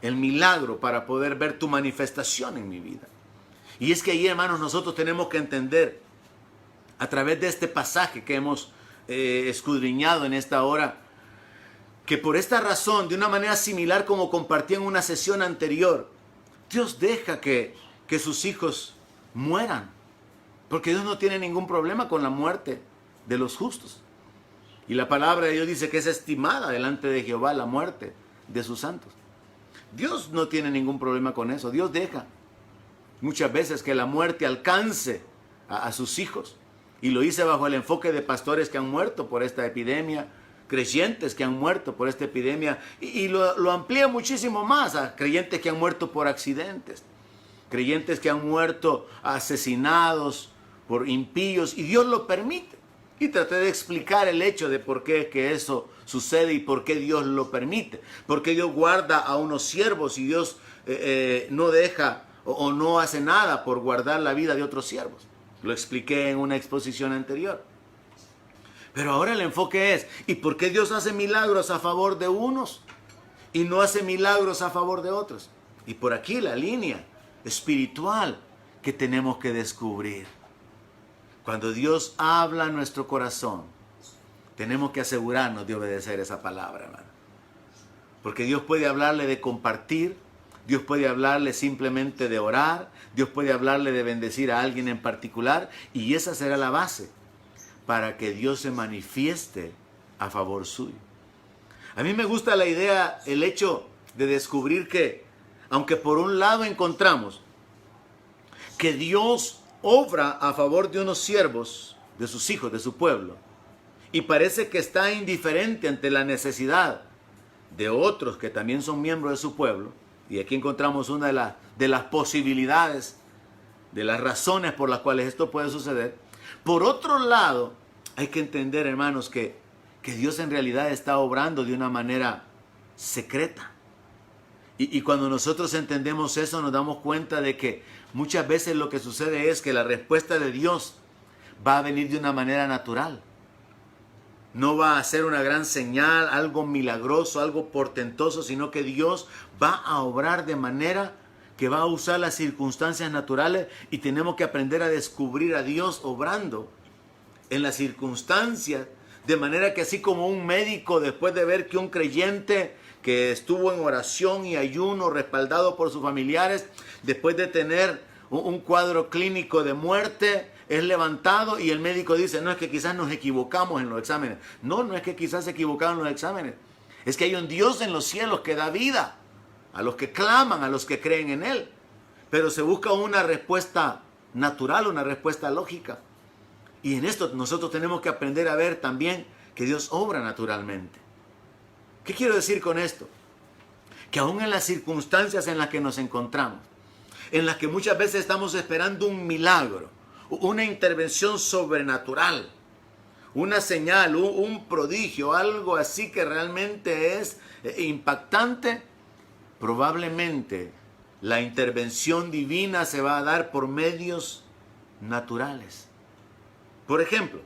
el milagro, para poder ver tu manifestación en mi vida? Y es que ahí, hermanos, nosotros tenemos que entender a través de este pasaje que hemos escudriñado en esta hora, que por esta razón, de una manera similar como compartí en una sesión anterior, Dios deja que sus hijos mueran, porque Dios no tiene ningún problema con la muerte de los justos. Y la palabra de Dios dice que es estimada delante de Jehová la muerte de sus santos. Dios no tiene ningún problema con eso. Dios deja muchas veces que la muerte alcance a sus hijos. Y lo hice bajo el enfoque de pastores que han muerto por esta epidemia, creyentes que han muerto por esta epidemia, y lo amplía muchísimo más a creyentes que han muerto por accidentes, creyentes que han muerto asesinados por impíos, y Dios lo permite. Y traté de explicar el hecho de por qué que eso sucede y por qué Dios lo permite, por qué Dios guarda a unos siervos y Dios no deja o no hace nada por guardar la vida de otros siervos. Lo expliqué en una exposición anterior. Pero ahora el enfoque es, ¿y por qué Dios hace milagros a favor de unos y no hace milagros a favor de otros? Y por aquí la línea espiritual que tenemos que descubrir. Cuando Dios habla a nuestro corazón, tenemos que asegurarnos de obedecer esa palabra, hermano. Porque Dios puede hablarle de compartir, Dios puede hablarle simplemente de orar, Dios puede hablarle de bendecir a alguien en particular, y esa será la base para que Dios se manifieste a favor suyo. A mí me gusta la idea, el hecho de descubrir que, aunque por un lado encontramos que Dios obra a favor de unos siervos, de sus hijos, de su pueblo, y parece que está indiferente ante la necesidad de otros que también son miembros de su pueblo, y aquí encontramos una de las posibilidades, de las razones por las cuales esto puede suceder. Por otro lado, hay que entender, hermanos, que Dios en realidad está obrando de una manera secreta. Y cuando nosotros entendemos eso, nos damos cuenta de que muchas veces lo que sucede es que la respuesta de Dios va a venir de una manera natural. no va a ser una gran señal, algo milagroso, algo portentoso, sino que Dios va a obrar de manera que va a usar las circunstancias naturales, y tenemos que aprender a descubrir a Dios obrando en las circunstancias, de manera que así como un médico, después de ver que un creyente que estuvo en oración y ayuno respaldado por sus familiares, después de tener un cuadro clínico de muerte, es levantado y el médico dice, no, es que quizás nos equivocamos en los exámenes. No, no es que quizás se equivocaron en los exámenes. Es que hay un Dios en los cielos que da vida a los que claman, a los que creen en Él. Pero se busca una respuesta natural, una respuesta lógica. Y en esto nosotros tenemos que aprender a ver también que Dios obra naturalmente. ¿Qué quiero decir con esto? Que aún en las circunstancias en las que nos encontramos, en las que muchas veces estamos esperando un milagro, una intervención sobrenatural, una señal, un prodigio, algo así que realmente es impactante, probablemente la intervención divina se va a dar por medios naturales. Por ejemplo,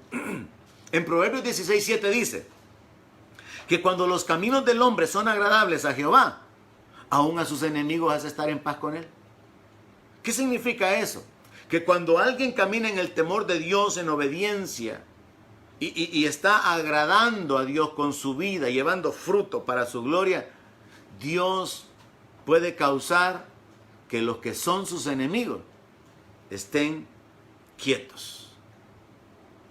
en Proverbios 16:7 dice que cuando los caminos del hombre son agradables a Jehová, aún a sus enemigos hace estar en paz con él. ¿Qué significa eso? Que cuando alguien camina en el temor de Dios, en obediencia, y está agradando a Dios con su vida, llevando fruto para su gloria, Dios puede causar que los que son sus enemigos estén quietos.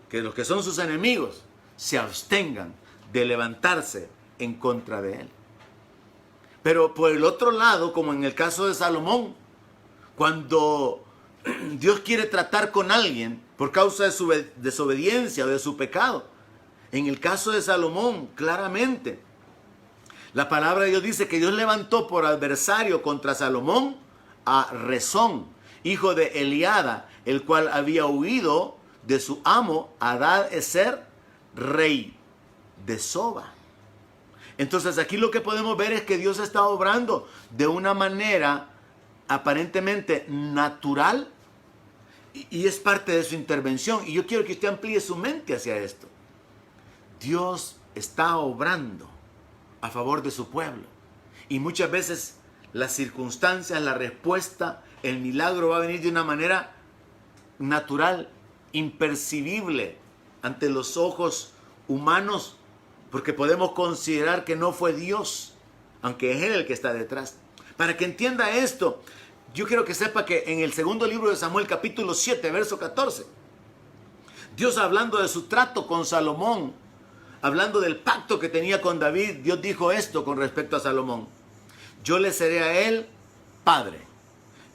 Que los que son sus enemigos se abstengan de levantarse en contra de él. Pero por el otro lado, como en el caso de Salomón, cuando Dios quiere tratar con alguien por causa de su desobediencia o de su pecado, en el caso de Salomón, claramente, la palabra de Dios dice que Dios levantó por adversario contra Salomón a Rezón, hijo de Eliada, el cual había huido de su amo Adad-Ezer, rey de Soba. Entonces aquí lo que podemos ver es que Dios está obrando de una manera aparentemente natural, y es parte de su intervención. Y yo quiero que usted amplíe su mente hacia esto. Dios está obrando a favor de su pueblo, y muchas veces las circunstancias, la respuesta, el milagro va a venir de una manera natural, impercibible ante los ojos humanos, porque podemos considerar que no fue Dios, aunque es Él el que está detrás. Para que entienda esto, yo quiero que sepa que en el segundo libro de Samuel, capítulo 7, verso 14, Dios, hablando de su trato con Salomón, hablando del pacto que tenía con David, Dios dijo esto con respecto a Salomón: yo le seré a él padre,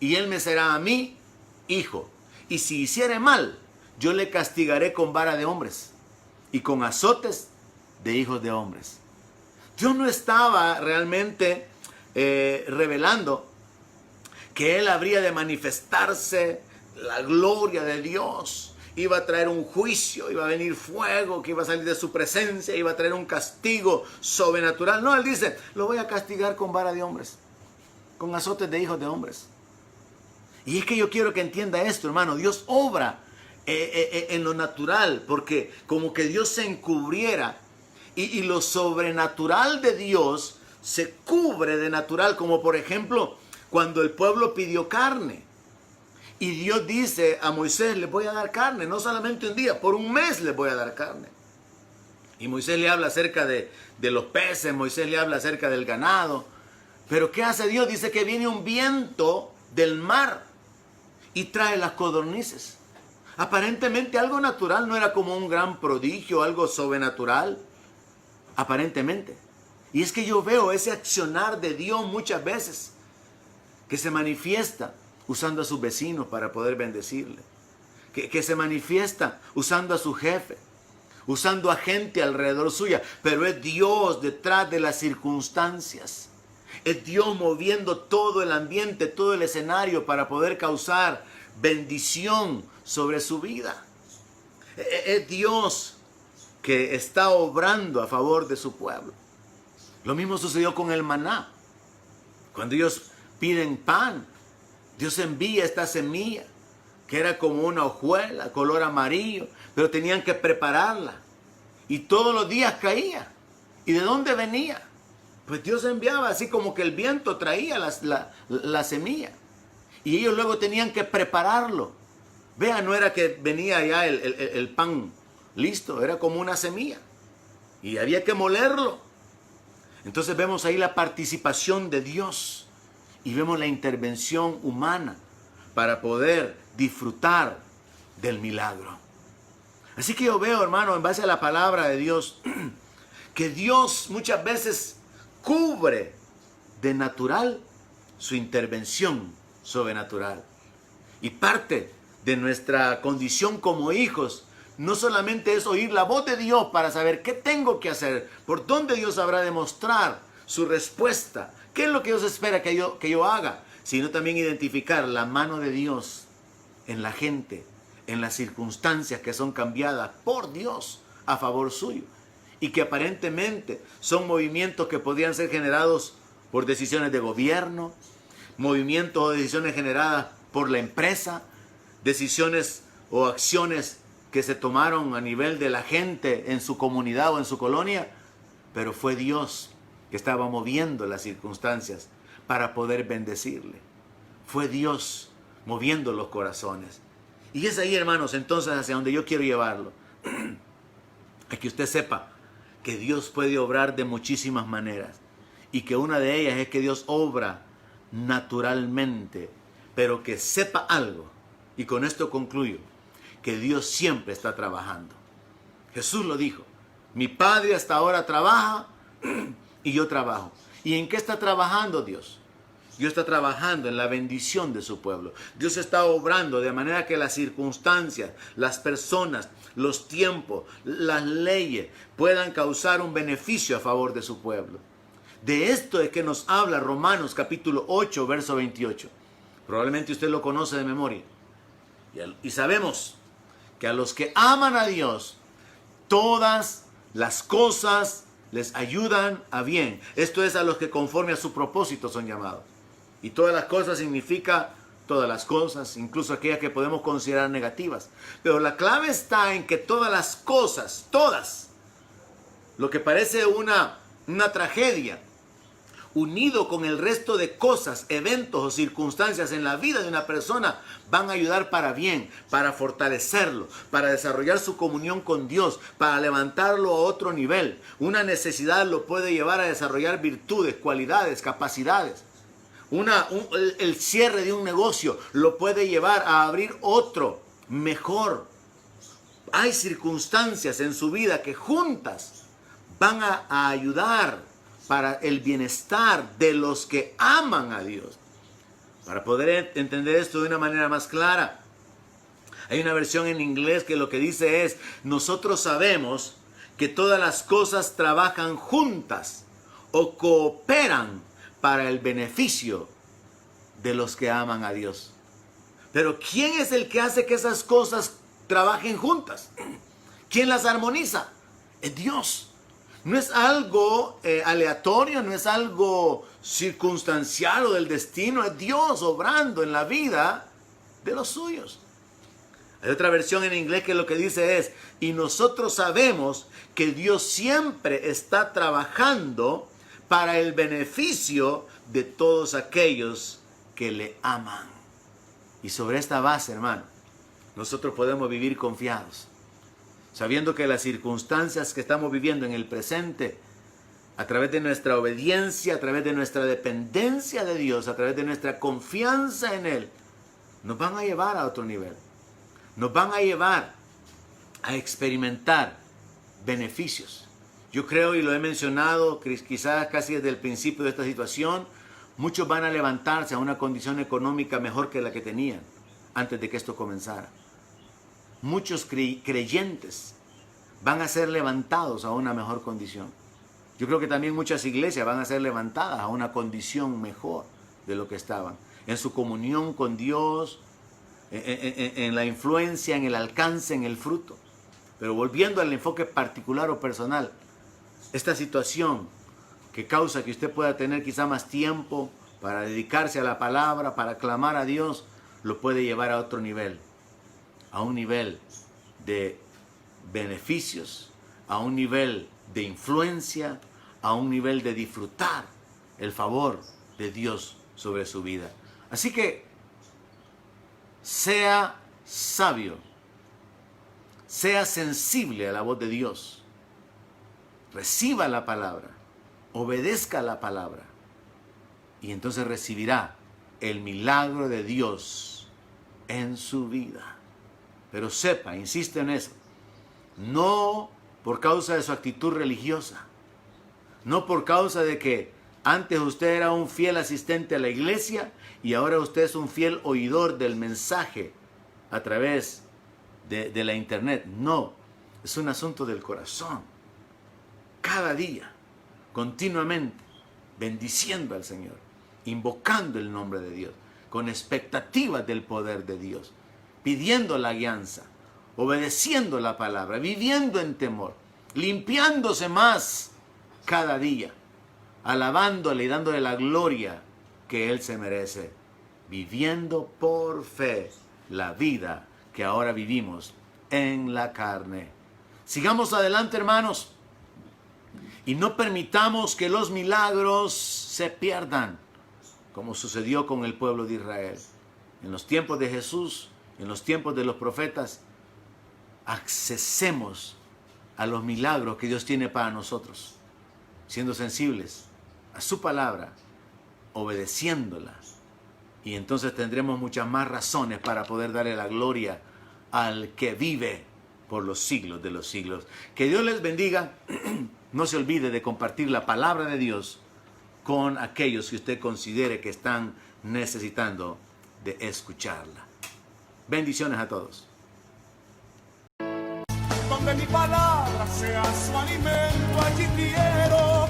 y él me será a mí hijo. Y si hiciere mal, yo le castigaré con vara de hombres y con azotes de hijos de hombres. Dios no estaba realmente revelando que él habría de manifestarse la gloria de Dios. Iba a traer un juicio, iba a venir fuego, que iba a salir de su presencia, iba a traer un castigo sobrenatural. No, él dice, lo voy a castigar con vara de hombres, con azotes de hijos de hombres. Y es que yo quiero que entienda esto, hermano. Dios obra en lo natural, porque como que Dios se encubriera, y lo sobrenatural de Dios se cubre de natural, como por ejemplo cuando el pueblo pidió carne. Y Dios dice a Moisés, les voy a dar carne, no solamente un día, por un mes les voy a dar carne. Y Moisés le habla acerca de los peces, Moisés le habla acerca del ganado. Pero ¿qué hace Dios? Dice que viene un viento del mar y trae las codornices. Aparentemente algo natural, no era como un gran prodigio, algo sobrenatural, aparentemente. Y es que yo veo ese accionar de Dios muchas veces, que se manifiesta usando a sus vecinos para poder bendecirle, que se manifiesta usando a su jefe, usando a gente alrededor suya, pero es Dios detrás de las circunstancias. Es Dios moviendo todo el ambiente, todo el escenario para poder causar bendición sobre su vida. Es Dios que está obrando a favor de su pueblo. Lo mismo sucedió con el maná. Cuando ellos piden pan, Dios envía esta semilla, que era como una hojuela, color amarillo, pero tenían que prepararla. y todos los días caía. ¿Y de dónde venía? Pues Dios enviaba, así como que el viento traía la semilla. Y ellos luego tenían que prepararlo. Vean, no era que venía ya el pan listo, era como una semilla. Y había que molerlo. Entonces vemos ahí la participación de Dios. Y vemos la intervención humana para poder disfrutar del milagro. Así que yo veo, hermano, en base a la palabra de Dios, que Dios muchas veces cubre de natural su intervención sobrenatural. Y parte de nuestra condición como hijos no solamente es oír la voz de Dios para saber qué tengo que hacer, por dónde Dios habrá de mostrar su respuesta, qué es lo que Dios espera que yo haga, sino también identificar la mano de Dios en la gente, en las circunstancias que son cambiadas por Dios a favor suyo. Y que aparentemente son movimientos que podrían ser generados por decisiones de gobierno, movimientos o decisiones generadas por la empresa, decisiones o acciones que se tomaron a nivel de la gente en su comunidad o en su colonia, pero fue Dios que estaba moviendo las circunstancias para poder bendecirle. Fue Dios moviendo los corazones. Y es ahí, hermanos, entonces hacia donde yo quiero llevarlo. A que usted sepa que Dios puede obrar de muchísimas maneras. Y que una de ellas es que Dios obra naturalmente. Pero que sepa algo. Y con esto concluyo. Que Dios siempre está trabajando. Jesús lo dijo. Mi Padre hasta ahora trabaja y yo trabajo. ¿Y en qué está trabajando Dios? Dios está trabajando en la bendición de su pueblo. Dios está obrando de manera que las circunstancias, las personas, los tiempos, las leyes puedan causar un beneficio a favor de su pueblo. De esto es que nos habla Romanos capítulo 8, verso 28. Probablemente usted lo conoce de memoria. Y sabemos que a los que aman a Dios, todas las cosas les ayudan a bien. Esto es a los que conforme a su propósito son llamados. Y todas las cosas significa todas las cosas, incluso aquellas que podemos considerar negativas. Pero la clave está en que todas las cosas, todas, lo que parece una tragedia, unido con el resto de cosas, eventos o circunstancias en la vida de una persona, van a ayudar para bien, para fortalecerlo, para desarrollar su comunión con Dios, para levantarlo a otro nivel. Una necesidad lo puede llevar a desarrollar virtudes, cualidades, capacidades. El cierre de un negocio lo puede llevar a abrir otro mejor. Hay circunstancias en su vida que juntas van a ayudar para el bienestar de los que aman a Dios. Para poder entender esto de una manera más clara, hay una versión en inglés que lo que dice es: nosotros sabemos que todas las cosas trabajan juntas o cooperan para el beneficio de los que aman a Dios. Pero ¿quién es el que hace que esas cosas trabajen juntas? ¿Quién las armoniza? Es Dios. No es algo aleatorio, no es algo circunstancial o del destino, es Dios obrando en la vida de los suyos. Hay otra versión en inglés que lo que dice es: y nosotros sabemos que Dios siempre está trabajando para el beneficio de todos aquellos que le aman. Y sobre esta base, hermano, nosotros podemos vivir confiados, sabiendo que las circunstancias que estamos viviendo en el presente, a través de nuestra obediencia, a través de nuestra dependencia de Dios, a través de nuestra confianza en Él, nos van a llevar a otro nivel. Nos van a llevar a experimentar beneficios. Yo creo, y lo he mencionado quizás casi desde el principio de esta situación, muchos van a levantarse a una condición económica mejor que la que tenían antes de que esto comenzara. Muchos creyentes van a ser levantados a una mejor condición. Yo creo que también muchas iglesias van a ser levantadas a una condición mejor de lo que estaban. En su comunión con Dios, en la influencia, en el alcance, en el fruto. Pero volviendo al enfoque particular o personal, esta situación que causa que usted pueda tener quizá más tiempo para dedicarse a la palabra, para clamar a Dios, lo puede llevar a otro nivel, a un nivel de beneficios, a un nivel de influencia, a un nivel de disfrutar el favor de Dios sobre su vida. Así que sea sabio, sea sensible a la voz de Dios, reciba la palabra, obedezca la palabra, y entonces recibirá el milagro de Dios en su vida. Pero sepa, insiste en eso, no por causa de su actitud religiosa, no por causa de que antes usted era un fiel asistente a la iglesia y ahora usted es un fiel oidor del mensaje a través de la internet. No, es un asunto del corazón. Cada día, continuamente, bendiciendo al Señor, invocando el nombre de Dios, con expectativas del poder de Dios, pidiendo la guianza, obedeciendo la palabra, viviendo en temor, limpiándose más cada día, alabándole y dándole la gloria que Él se merece, viviendo por fe la vida que ahora vivimos en la carne. Sigamos adelante, hermanos, y no permitamos que los milagros se pierdan, como sucedió con el pueblo de Israel. En los tiempos de Jesús, en los tiempos de los profetas, accesemos a los milagros que Dios tiene para nosotros, siendo sensibles a su palabra, obedeciéndola, y entonces tendremos muchas más razones para poder darle la gloria al que vive por los siglos de los siglos. Que Dios les bendiga. No se olvide de compartir la palabra de Dios con aquellos que usted considere que están necesitando de escucharla. Bendiciones a todos. Donde mi palabra sea su alimento, allí quiero